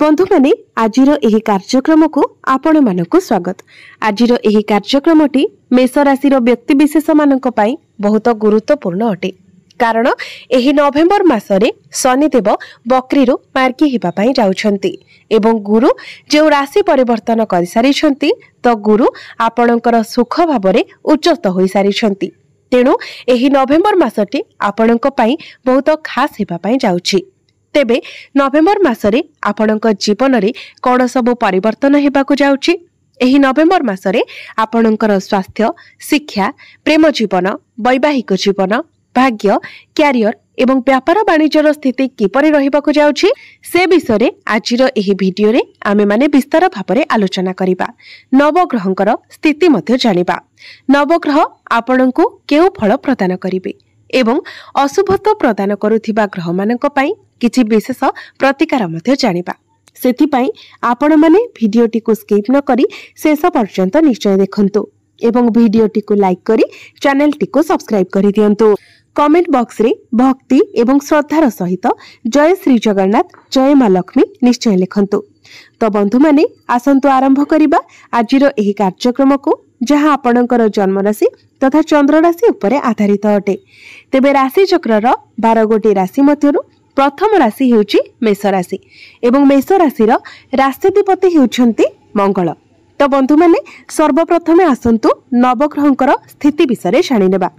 बंधु माने आजिर एही कार्यक्रम को आपण मानकु स्वागत। आजिर एही कार्यक्रमटी मेष राशि व्यक्ति विशेष मानक पई बहुत गुरुत्वपूर्ण अटे, कारण एही नवेम्बर मासरे शनिदेव बकरीरु मार्गी हिबा पई जाउछंती एवं गुरु जो राशि परिवर्तन करि सारिछंती तो गुरु आपणकर सुख भाबरे उच्चस्त होई सारिछंती। तेणु एही नवेम्बर मासटी आपणक पई बहुत खास हिबा पई जाउछि। तेबे नवेम्बर मासरे आपणक जीवन रे कोन सब परिवर्तन हेबाकु जाउछि। एही नवेम्बर मासरे आपणकर स्वास्थ्य, शिक्षा, प्रेम जीवन, वैवाहिक जीवन, भाग्य, क्यारियर एवं व्यापार वाणिज्यर स्थिति किपरि रहिबाकु जाउछि से विषय आजिर एही भिडियो रे आमे माने विस्तार भाबरे आलोचना करिबा। नवग्रहंकर स्थिति मध्ये जानिबा। नवग्रह आपणकु केउ फल प्रदान करिवे एवं अशुभत्व प्रदान करुथिबा ग्रह मानक पई किछि विशेष प्रतिकार मध्ये जानिबा। सेथिपई आपण माने भिडियोटी को स्किप न करी शेष पर्यंत निश्चय देखंतु एवं भिडियोटी को लाइक करी चैनलटी को सब्सक्राइब करि दियंतु। कमेंट बॉक्स रे भक्ति एवं श्रद्धार सहित जय श्री जगन्नाथ, जय मां लक्ष्मी निश्चय लिखंतु। तो बंधु माने आसंतु आरंभ करिबा आजिर एही कार्यक्रम को, जहां आपणकर जन्म राशि तथा चंद्र राशि उपरे आधारित अटे। तेबे राशि चक्रर 12 गोटी राशि मध्यरु प्रथम राशि हेउची मेष राशि एवं मेष राशिर राष्ट्राधिपति हेउछंती मंगल। तो बंधु माने सर्वप्रथमे आसंतु नवग्रहंकर स्थिति विषय जानि नेबा।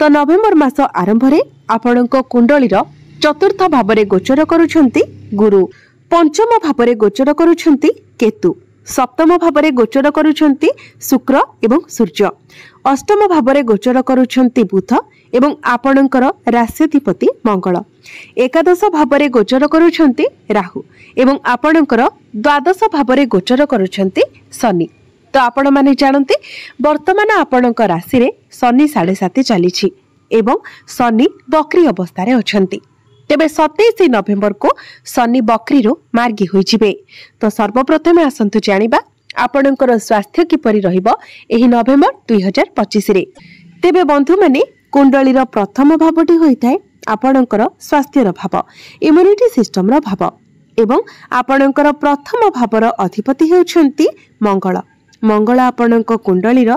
तो नवेम्बर मास आरंभ रे आपणक कुंडलीर चतुर्थ भावरे गोचर करूछंती गुरु, पंचम भावरे गोचर करूछंती केतु, सप्तम भावरे गोचर करूछंती शुक्र एवं सूर्य, अष्टम भावरे गोचर करूछंती बुध एवं आपणकर राष्ट्राधिपति मंगल, एकादश भावरे गोचर करूछंती राहु एवं आपणकर द्वादश भावरे गोचर करूछंती शनि। तो आपण माने जानते वर्तमान आपणक राशि रे शनि 7.5 चलीछि एवं शनि बकरी अवस्था अछंती। तेबे 27 नवेम्बर को शनि बकरी रो मार्गी होई जिवे। तो सर्वप्रथमे आसंतु जानिबा आपणकर स्वास्थ्य किपरि रहिबो एही नवेम्बर 2025 रे। तेबे बंधु माने कुंडलीर प्रथम भावटी होइथाय आपणकर स्वास्थ्यर भाव, इम्युनिटी सिस्टम रो भाव एवं आपणकर प्रथम भावर अधिपति हेउछंती मंगल। मंगल आपणक कुंडलीर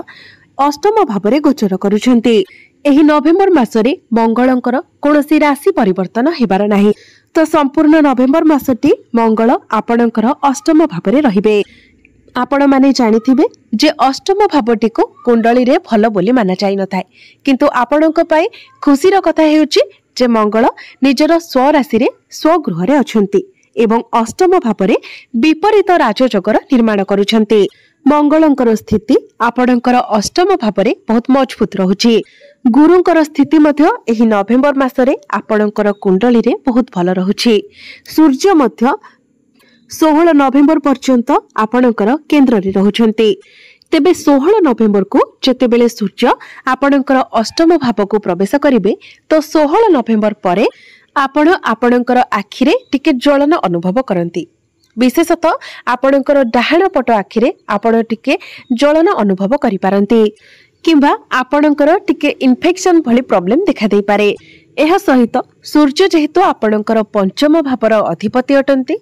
अष्टम भावरे गोचर करूछंती। एही नवेम्बर मासरे मंगलंकर कोनोसी राशि परिवर्तन हेबार नाही। तो संपूर्ण नवेम्बर मासटी मंगल आपणकर अष्टम भावरे रहिबे। आपण माने जानिथिबे जे अष्टम भावटी को कुंडली रे भलो बोली माना जाई न थाए, किंतु आपणक पई खुशीर कथा हेउची जे मंगल निजर स्व राशि रे स्व गृह रे अछंती एवं अष्टम भावरे विपरीत राजयोगर निर्माण करूछंती। मंगलंकर स्थिति आपणकर अष्टम भावरे बहुत मजबूत रहुछि। गुरुंकर स्थिति मध्य एही नवेम्बर मासरे आपणकर कुंडली रे बहुत भलो रहुछि। सूर्य मध्य 16 नवेम्बर पर्यंत आपणकर केंद्र रे रहुछंती। तेबे 16 नवेम्बर को जेतेबेले सूर्य आपणकर अष्टम भाव को प्रवेश करिवे तो 16 नवेम्बर परे आपणकर आखिरे टिके ज्वलन अनुभव करंती। विशेषतः आपणकर डाहाण पट आखिरे आपण टिके ज्वलन अनुभव करि पारंती किंबा आपणकर टिके इन्फेक्शन भली प्रॉब्लम देखा देई पारे। एहा सहित सूर्य जेहेतु आपणकर पंचम भावर अधिपति अटंती,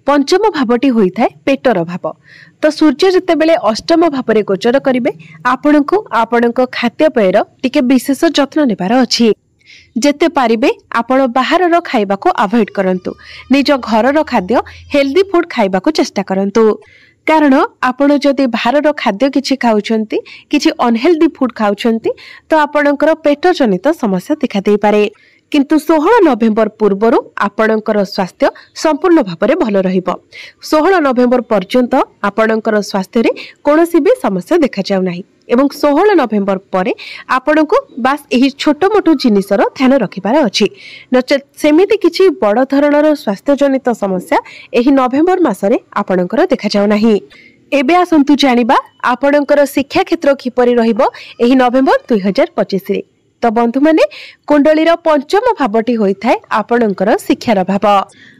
पंचम भावटी होइथाय पेटर भाव। तो सूर्य जेतेबेले अष्टम भावरे गोचर करिवे आपणको आपणक खाद्यपेयर टिके विशेष जत्न नेबार अछि। जेते पारिबे आपण बाहरर खाइबा को अवॉइड करंतु, निज घरर खाद्य हेल्दी फूड खाइबा को चेष्टा करंतु। कारण आपण जदि बाहरर खाद्य किछि खाउछंती, किछि अनहेल्दी फूड खाउछंती तो आपणकर पेट जनित समस्या देखा देई पारे। किंतु 16 नवेम्बर पूर्वरु आपणकर स्वास्थ्य संपूर्ण भाबरे भलो रहिबो। 16 नवेम्बर पर्यंत आपणकर स्वास्थ्य रे कोनोसी भी समस्या देखा जाउ नाही एवं 16 नवेम्बर परे आपणको बास एही छोटो मोटो जिनिसर ध्यान रखिबार अछि। नचेत सेमिति किछि बड़ धरणर स्वास्थ्य जनित समस्या एही नवेम्बर मासरे आपणकर देखा जाउ नाही। एबे आसंतु जानिबा आपणकर शिक्षा क्षेत्र किपरि रहिबो एही नवेम्बर 2025 रे। तो बंधु माने कुंडलीर पंचम भावटी होइथाय आपणकर शिक्षार भाव।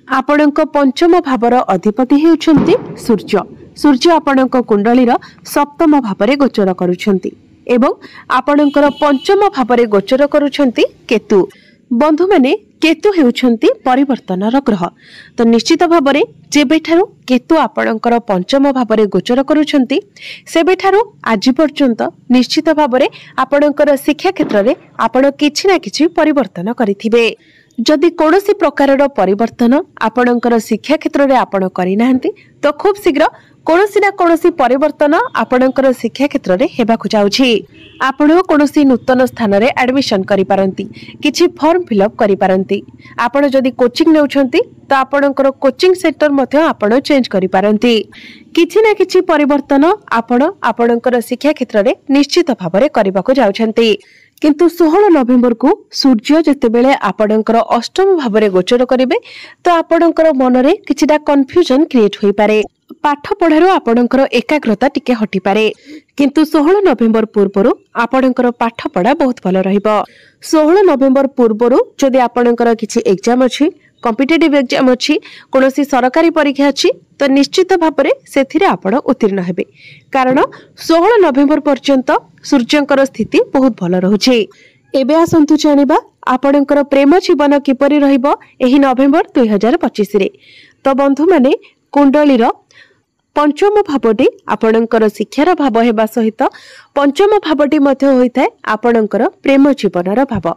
आपणक पंचम भावर अधिपति हेउछंती सूर्य। सूर्य आपणक कुंडलीर सप्तम भावरे गोचर करूछंती एवं आपणकर पंचम भावरे गोचर करूछंती केतु। बंधु माने केतु हेउछंती परिवर्तनर ग्रह। तो निश्चित भाव में जेबेठारु केतु आपणकर पंचम भाव में गोचर करुछंती सेबेठारु आज पर्यंत निश्चित भाव में आपणकर शिक्षा क्षेत्र में आपण किछि ना किछि परिवर्तन करिथिबे। जदि कोनोसी प्रकारर परिवर्तन आपणकर शिक्षा क्षेत्र में आपण करिनाहंती तो खूब शीघ्र कोनोसी ना कोनोसी परिवर्तन आपणकर शिक्षा क्षेत्र में हेबाकु जाउछि। आपण कोनोसी नूतन स्थान रे एडमिशन करि पारंती, किछि फॉर्म फिलअप करि पारंती। आपण जदि कोचिंग नेउछंती तो आपणकर कोचिंग सेंटर मध्ये आपण चेंज करि पारंती। किछि ना किछि परिवर्तन आपण आपणकर शिक्षा क्षेत्र में निश्चित भाव में करबाकु जाउछंती। किंतु 16 नवेम्बर को सूर्य जेतेबेले आपणकर अष्टम भाव में गोचर करिवे तो आपणकर मन रे किछिटा कन्फ्यूजन क्रिएट होई पारे। पाठ पढ़ारो आपणकर एकाग्रता टिके हटि पारे। किंतु 16 नवेम्बर पूर्वरु आपणकर पाठ पढ़ा बहुत भल रहिबो। 16 नवेम्बर पूर्वरु जदि आपणकर किछि एग्जाम अछि, कॉम्पिटिटिव एग्जाम अछि, कोनोसी सरकारी परीक्षा अछि तो निश्चित भाव में सेथिरे आपण उत्तीर्ण हेबे। कारण 16 नवेम्बर पर्यंत सूर्यंकर स्थिति बहुत भल रहुछि। एबे आसंतु जानिबा आपणकर प्रेम जीवन किपरि रहिबो एही नवेम्बर 2025 रे। तो बंधु माने कुंडलीर पंचम भावटी आपणकर शिक्षार भाव हेबा सहित पंचम भावटी मध्ये होइथाय आपणकर प्रेम जीवनर भाव।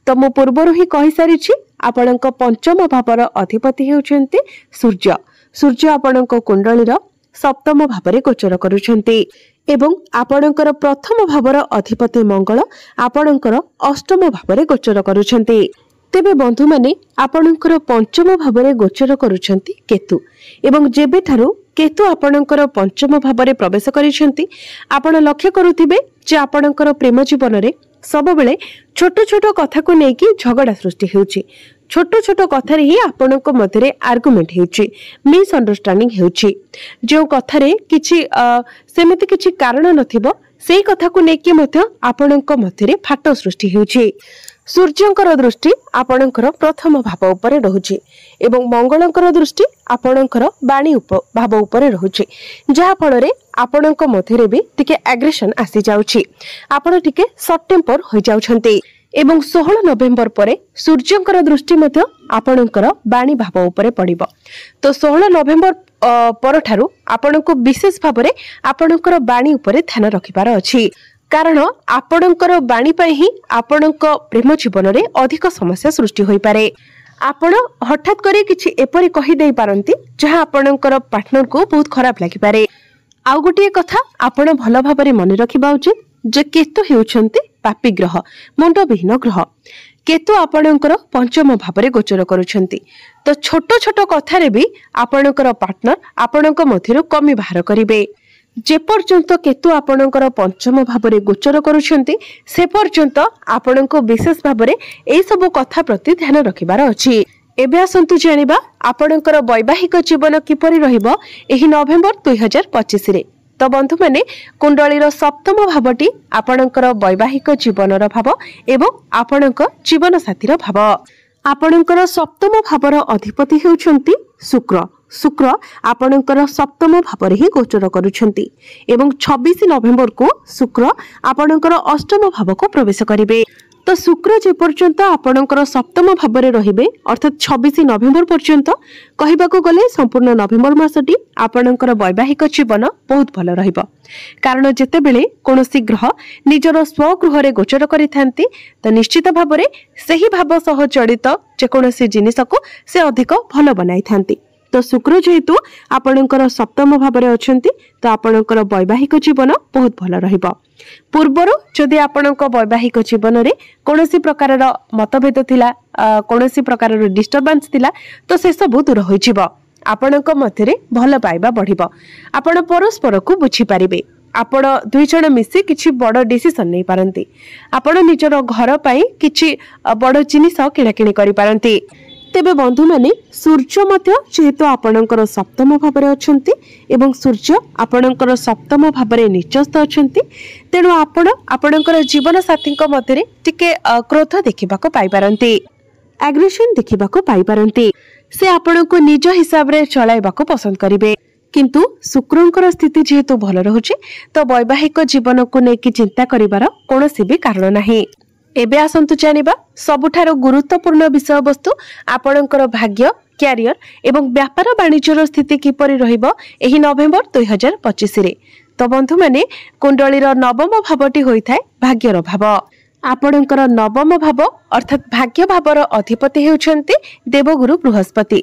तो मु पूर्वरु ही कहि सारिछि आपणक पंचम भावर अधिपति हेउछन्ति सूर्य। सूर्य आपणक कुंडलीर सप्तम भावरे गोचर करुछन्ति एवं आपणकर प्रथम भावर अधिपति मंगल आपणकर अष्टम भावरे गोचर करुछन्ति। तेबे बंधु माने आपणकर पंचम भावरे गोचर करुछन्ति केतु एवं जेबेठारु केतु आपणकर पंचम भावरे प्रवेश करिसेंति आपण लक्ष्य करुथिबे जे आपणकर प्रेम जीवन रे सब बेले छोट छोट कथा को नेकी झगड़ा सृष्टि हेउची। छोट छोट कथा रे ही आपणक मध्य रे आर्गुमेंट हेउची, मिस अंडरस्टैंडिंग हेउची। जो कथा रे किछि सेमिति किछि कारण नथिबो सेही कथा को नेकी मध्य आपणक मध्य रे फाट सृष्टि हेउची। सूर्यंकर दृष्टि आपणकर प्रथम भाव उपरे रहुछि एवं मंगलंकर दृष्टि आपणकर वाणी भाव उपरे रहुछि, जहा फल रे आपणक मध्य रे भी टिके एग्रेशन आसी जाउछि। आपण टिके शॉर्ट टेम्पर होई जाउछन्ते एवं 16 नवेम्बर परे सूर्यंकर दृष्टि मध्य आपणकर वाणी भाव उपरे पड़िबो। तो 16 नवेम्बर परठारु आपणको विशेष भाव रे आपणकर वाणी उपरे ध्यान रखिबार अछि। कारण आपणकर वाणी पई ही आपणक प्रेम जीवन रे अधिक समस्या सृष्टि होई पारे। आपण हठात करे किछि एपरि कहि देई पारंती जहा आपणकर पार्टनर को बहुत खराब लागि पारे। आउ गोटे कथा आपण भल भाबरे मन रखिबा उचित जे केतु हेउछन्ती पापी ग्रह, मुंडविहीन ग्रह। केतु आपणकर पंचम भावरे गोचर करुछन्ती। तो छोट छोट कथा रे भी आपणकर पार्टनर आपणक मध्यरु कमी बाहर करिवे। जे पर्यंत केतु आपणकर पंचम भावरे गोचर करुछन्ती से पर्यंत आपणको विशेष भावरे एई सब कथा प्रति ध्यान रखिबार अछि। एबे आसंतु जानिबा आपणकर वैवाहिक जीवन किपरि रहिबो एही नवेम्बर 2025 रे। तो बंधु माने कुंडलीर सप्तम भावटी आपणकर वैवाहिक जीवनर भाव एवं आपणक जीवन साथीर भाव। आपणकर सप्तम भावर अधिपति हेउछन्ती शुक्र। शुक्र आपणकर सप्तम भाव ही गोचर करुछन्ती एवं 26 नवेम्बर को शुक्र आपणकर अष्टम भाव को प्रवेश करिवे। तो शुक्र जे पर्यंत आपणकर सप्तम भाव में रहिबे अर्थात 26 नवेम्बर पर्यंत कहिबाको गले संपूर्ण नवेम्बर मासटी आपणकर वैवाहिक जीवन बहुत भल रहिबो। कारण जेते बेले कोनोसी ग्रह निजर स्वगृह रे गोचर करिथांती तो निश्चित भाव में सही भाव सह जड़ित जेकोनोसी जिनिस को से अधिक भल बनाई थांती। तो शुक्र जेहेतु आपणकर सप्तम भाव में अछंती तो आपणकर वैवाहिक जीवन बहुत भल रहिबो। पूर्वरु जदि आपणक वैवाहिक जीवन रे कोनोसी प्रकारर मतभेद थिला, कोनोसी प्रकारर डिस्टर्बेंस थिला तो से सब दूर होई जिवो। आपणक मध्यरे भल पाइबा बढ़िबो। आपण परस्पर को बुझी पारिबे। आपण दुई जण मिसी किछि बड़ डिसिजन नै पारंती। आपण निजर घर पई किछि बड़ जिनिस किणाकिणी करि पारंती। तेबे बंधु माने सूर्य मध्य जेहेतु आपणकर सप्तम भाव में अछंती एवं सूर्य आपणकर सप्तम भाव में निचस्थ अछंती तेणु आपण आपणकर जीवन साथी मध्य टिके क्रोध देखा पाई पारंती, एग्रेशन देखा पाई पारंती। से आपणको निज हिसाब रे चलाइबाको पसंद करिवे। किंतु शुक्रंकर स्थिति जेहेतु भल रहुछि तो वैवाहिक जीवन को नेकी चिंता करिवार कोनोसी भी कारण नाही। एबे आसंतु जानिबा सबुठारो गुरुत्वपूर्ण विषय वस्तु आपणकर भाग्य क्यारियर एवं व्यापार वाणिज्यर स्थिति किपरि रहिबो एही नवेम्बर 2025 रे। तो बंधु माने कुंडलीर नवम भावटी होइथाय भाग्यर भाव। आपणकर नवम भाव अर्थात भाग्य भावर अधिपति हेउछन्ति देवगुरु बृहस्पति।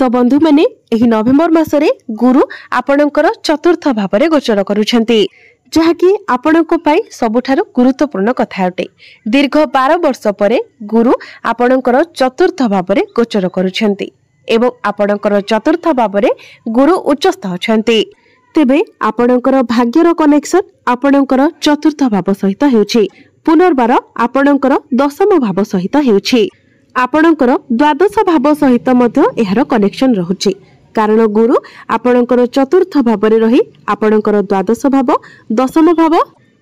तो बंधु माने एही नवेम्बर मासरे गुरु आपणकर चतुर्थ भावरे गोचर करूछन्ति, जहाँकि आपणको पाई सबुठारु गुरुत्वपूर्ण कथा अटे। दीर्घ 12 वर्ष परे गुरु आपणकर चतुर्थ भावरे गोचर करूछन्ति एवं आपणकर चतुर्थ भावरे गुरु उच्चस्थ अछन्ति। तेबे आपणकर भाग्यर कनेक्शन आपणकर चतुर्थ भाव सहित हेउछि, पुनर्बार आपणकर दशम भाव सहित हेउछि, आपणकर द्वादश भाव सहित मध्य एहार कनेक्शन रहुछि। कारण गुरु आपणकर चतुर्थ भावरे रही आपणकर द्वादश भाव, दशम भाव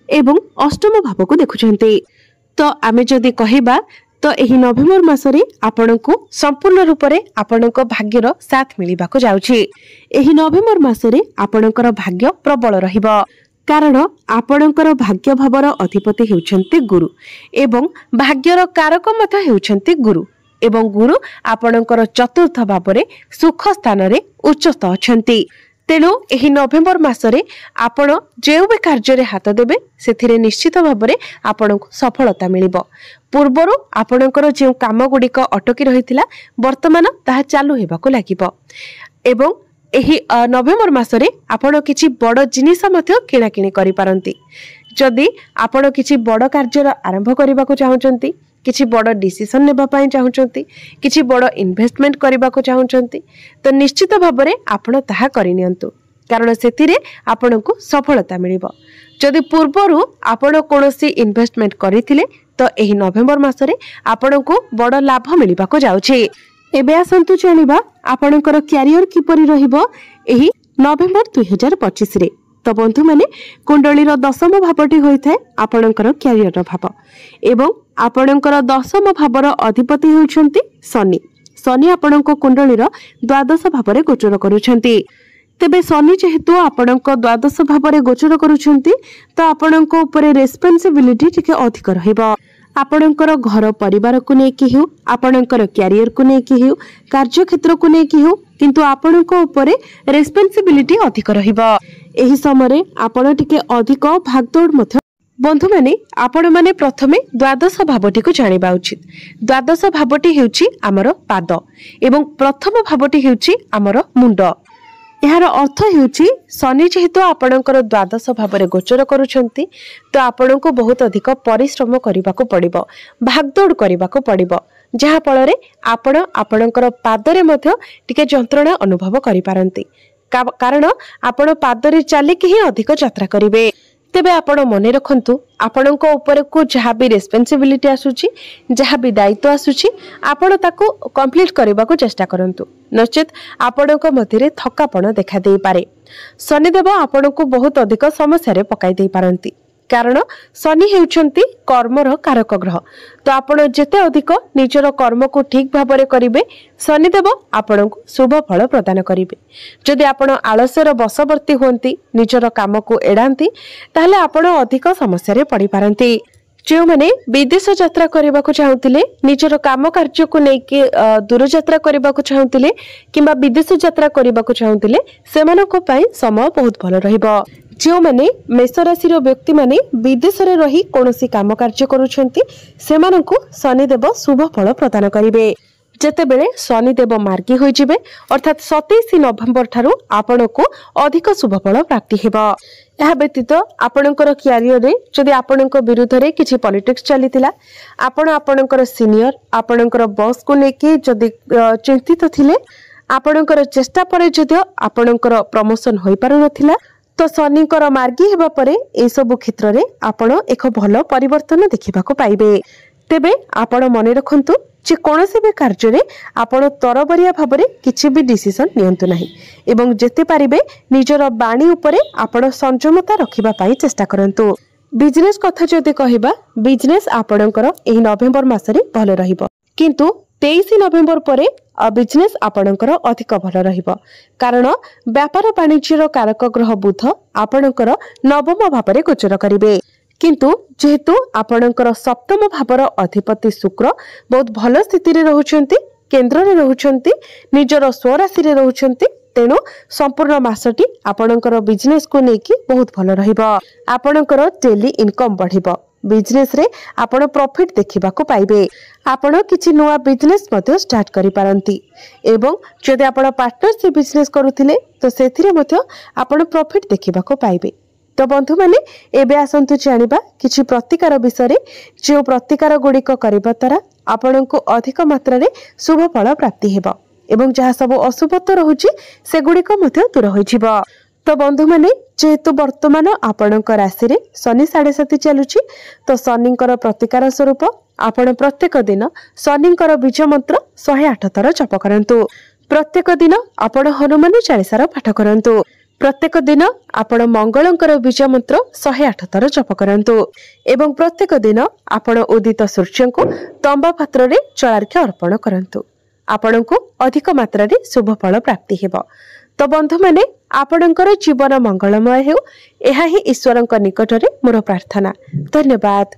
एवं अष्टम भाव को देखुछन्ति। तो आमे जदि कहिबा तो एही नवेम्बर मासरे आपणको संपूर्ण रूप रे आपणको भाग्यर साथ मिलिबाको जाउछि। एही नवेम्बर मासरे आपणकर भाग्य प्रबल रहिबो, कारण आपणकर भाग्य भावर अधिपति हेउछन्ति गुरु एवं भाग्यर कारक मत हेउछन्ति गुरु एवं गुरु आपणकर चतुर्थ भावरे सुख स्थान रे उच्चस्थ अछन्ति। तेणु एही नवेम्बर मासरे आपण जेउ भी कार्य रे हाथ देबे सेथिरे निश्चित भावरे आपणको सफलता मिलिबो। पूर्वरु आपणकर जे काम गुडिक अटकी रहितिला वर्तमान ताहा चालू हेबाको लागिबो एवं एही नवेम्बर मासरे आपण किछि बड़ जिनिस मध्य किणा किणी करि पारंती। जदि आपण किछि बड़ कार्य आरंभ करबाको चाहुचंती, किछि बड़ डिसिजन नेबा पई चाहुचंती, किछि बड़ इन्वेस्टमेंट करबाको चाहुचंती, तो निश्चित भाबरे आपण ताहा करिनियंतु, कारण सेतिरे आपणको सफलता मिलिबो। जदि पूर्वरु आपण कोनोसी इन्वेस्टमेंट करिथिले तो एही नवेम्बर मासरे आपणको बड़ लाभ मिलिबाको जाउछि। एबे आसंतु जानिबा आपणकर क्यारियर किपरि रहिबो एही नवेम्बर 2025 रे। तो बंधु माने कुंडलीर दशम भावटी होइथाय आपणकर क्यारियर भाव एवं आपणकर दशम भावर अधिपति हेउछन्ति शनि। शनि आपणको कुंडलीर द्वादश भावरे गोचर करूछन्ति। तेबे शनि जेहेतु आपणको द्वादश भावरे गोचर करूछन्ति तो आपणको ऊपर रेस्पोंसिबिलिटी टिके अधिक रहिबो। आपणकर घर परिवार को नेकी हो, आपणकर क्यारियर को नेकी हो, कार्य क्षेत्र को नेकी हो, किंतु आपणको ऊपर रेस्पोंसिबिलिटी अधिक रहिबो। एही समय आपण टिके अधिक भागदौड़ मध्य। बंधु माने आपण माने प्रथमे द्वादश भावटी को जानिबा उचित। द्वादश भावटी हेउची हमर पाद एवं प्रथम भावटी हेउची हमर मुंड। यार अर्थ हेउची शनि जेहेतु आपणकर द्वादश भावरे गोचर करूछन्ति तो आपणको बहुत अधिक परिश्रम करिबाको पड़िबो, भागदौड़ करिबाको पड़िबो, जहा फଳରେ आपण आपणकर पादरे मध्य टिके जंत्रणा अनुभव करि पारंती। कारण आपण पादरे चालिक ही अधिक यात्रा करिवे। तेबे आपण मने रखंतु आपणको ऊपर को जहाँ भी रेस्पोंसिबिलिटी आसुची, जहाँ भी दायित्व आसुची, आपण ताको कंप्लीट करबा को चेष्टा करंतु, नचेत आपणको मध्यरे थकापण देखा देई पारे। शनिदेव आपणको बहुत अधिक समस्या रे पकाई देई पारंती, कारण शनि हेउछन्ति कर्मर कारक ग्रह। तो आपण जेते अधिक निजर कर्म को ठीक भाबरे करिवे शनिदेव आपणको शुभ फल प्रदान करिवे। जदि आपण आलस्यर बशवर्ती होंती, निजर काम को एडांती, ताहले आपण अधिक समस्या रे पड़ी पारंती। जो माने विदेश यात्रा करबा को चाहुतिले, निजर काम कार्य को नेकी दूर यात्रा करबा को चाहुतिले किंबा विदेश यात्रा करबा को चाहुतिले सेमानको पई समय बहुत भल रहिबो। जो माने मेष राशि व्यक्ति माने विदेश रे रही कोनोसी काम कार्य करूछंती सेमानको शनिदेव शुभ फल प्रदान करिवे। जेतेबेले शनिदेव मार्गी होई जिवे अर्थात 27 नवेम्बर ठारू आपनको अधिक शुभ फल प्राप्ति हेबो। यह व्यतीत आपणकर क्यारियर रे जदि आपणक विरुद्ध रे किछि पॉलिटिक्स चलीतिला, आपण आपणकर सीनियर आपणकर बॉस को लेके जदि चिंतित थिले, आपणकर चेष्टा परे जदि आपणकर प्रमोशन होई पारु नथिला, तो शनिकर मार्गी हेबा परे ए सब क्षेत्र रे आपण एक भल परिवर्तन देखिबा को पाइबे। तेबे आपण मने रखंतु जे कोनोसी भी कार्य रे आपण तरबरिया भाबरे किछि भी डिसिजन नियंतु नाही एवं जेते पारिबे निजर बाणी उपरे आपण संयमता रखिबा पई चेष्टा करंतु। बिजनेस कथा जदि कहिबा, बिजनेस आपणकर एही नवेम्बर मासरे भल रहिबो, किंतु 23 नवेम्बर परे बिजनेस आपणकर अधिक भल रहिबो, कारण व्यापार वाणिज्यर कारक ग्रह बुध आपणकर नवम भावरे गोचर करिवे। किंतु जेहेतु आपणकर सप्तम भावर अधिपति शुक्र बहुत भल स्थिति रे रहउछंती, केंद्र रे रहउछंती, निजर स्वराशि रे रहउछंती, तेणु संपूर्ण मासटी आपणकर बिजनेस को लेकी बहुत भल रहिबो। आपणकर डेली इनकम बढ़िबो। बिजनेस रे आपण प्रॉफिट देखिबा को पाइबे। आपण किछि नुवा बिजनेस मध्ये स्टार्ट करि पारंती एवं जदि आपण पार्टनरशिप बिजनेस करूथिले तो सेथिरे मध्ये आपण प्रॉफिट देखिबा को पाइबे। तो बंधु माने एबे आसंतु जानिबा किछि प्रतिकार विषय रे, जो प्रतिकार गुड़िक करिबा द्वारा आपण को अधिक मात्रा रे शुभ फल प्राप्ति हेबो एवं जहाँ सब अशुभत्व रहुछि से गुड़िक मध्ये दूर होइजिबो। तो बंधु माने जेहेतु वर्तमान आपणक राशि रे शनि 7.5 चलुछि, तो शनिंकर प्रतिकार स्वरूप आपण प्रत्येक दिन शनिंकर बीज मंत्र 108 थर जप करंतु। प्रत्येक दिन आपण हनुमान चालीसा पाठ करंतु। प्रत्येक दिन आपण मंगलंकर बीज मंत्र 108 थर जप करंतु एवं प्रत्येक दिन आपण उदित सूर्य को तंबा पात्र रे जलार्घ्य अर्पण करंतु। आपण को अधिक मात्रा रे शुभ फल प्राप्ति हेबो। तो बंधु माने आपणकर जीवन मंगलमय हेउ, एहा ही ईश्वरंक निकटरे मोर प्रार्थना। धन्यवाद।